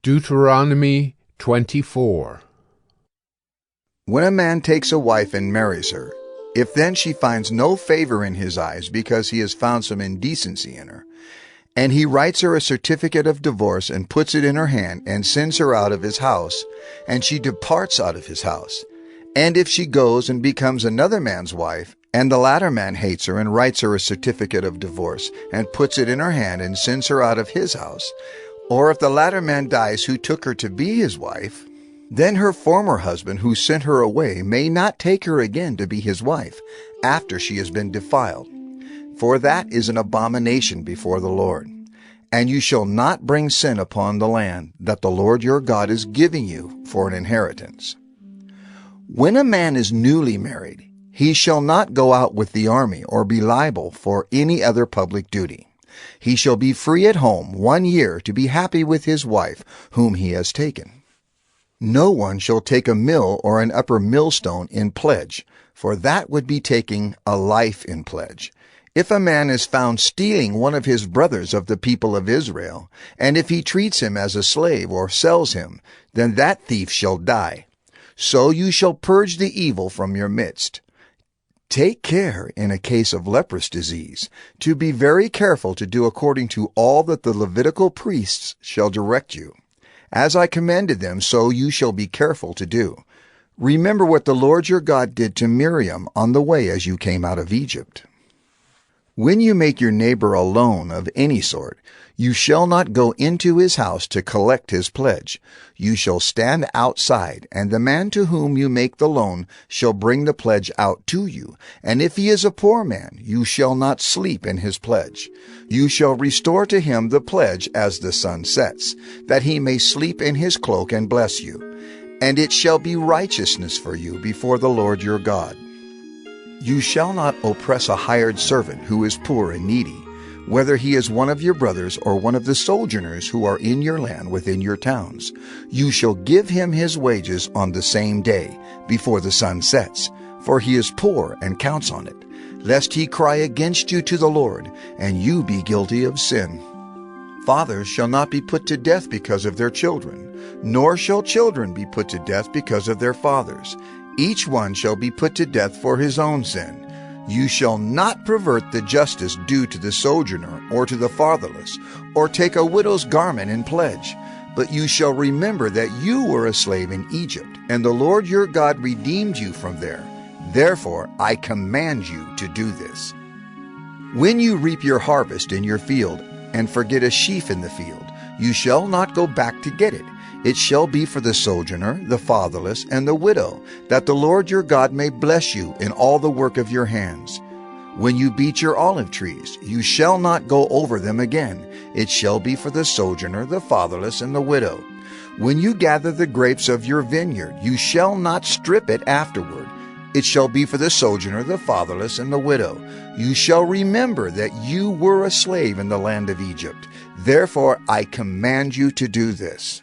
Deuteronomy 24. When a man takes a wife and marries her, if then she finds no favor in his eyes because he has found some indecency in her, and he writes her a certificate of divorce and puts it in her hand and sends her out of his house, and she departs out of his house, and if she goes and becomes another man's wife, and the latter man hates her and writes her a certificate of divorce and puts it in her hand and sends her out of his house, or if the latter man dies who took her to be his wife, then her former husband who sent her away may not take her again to be his wife after she has been defiled. For that is an abomination before the Lord. And you shall not bring sin upon the land that the Lord your God is giving you for an inheritance. When a man is newly married, he shall not go out with the army or be liable for any other public duty. He shall be free at home 1 year to be happy with his wife whom he has taken. No one shall take a mill or an upper millstone in pledge, for that would be taking a life in pledge. If a man is found stealing one of his brothers of the people of Israel, and if he treats him as a slave or sells him, then that thief shall die. So you shall purge the evil from your midst. Take care in a case of leprous disease, to be very careful to do according to all that the Levitical priests shall direct you. As I commanded them, so you shall be careful to do. Remember what the Lord your God did to Miriam on the way as you came out of Egypt. When you make your neighbor a loan of any sort, you shall not go into his house to collect his pledge. You shall stand outside, and the man to whom you make the loan shall bring the pledge out to you. And if he is a poor man, you shall not sleep in his pledge. You shall restore to him the pledge as the sun sets, that he may sleep in his cloak and bless you. And it shall be righteousness for you before the Lord your God. You shall not oppress a hired servant who is poor and needy, whether he is one of your brothers or one of the sojourners who are in your land within your towns. You shall give him his wages on the same day, before the sun sets, for he is poor and counts on it, lest he cry against you to the Lord, and you be guilty of sin. Fathers shall not be put to death because of their children, nor shall children be put to death because of their fathers. Each one shall be put to death for his own sin. You shall not pervert the justice due to the sojourner or to the fatherless, or take a widow's garment in pledge. But you shall remember that you were a slave in Egypt, and the Lord your God redeemed you from there. Therefore I command you to do this. When you reap your harvest in your field, and forget a sheaf in the field, you shall not go back to get it. It shall be for the sojourner, the fatherless, and the widow, that the Lord your God may bless you in all the work of your hands. When you beat your olive trees, you shall not go over them again. It shall be for the sojourner, the fatherless, and the widow. When you gather the grapes of your vineyard, you shall not strip it afterward. It shall be for the sojourner, the fatherless, and the widow. You shall remember that you were a slave in the land of Egypt. Therefore I command you to do this.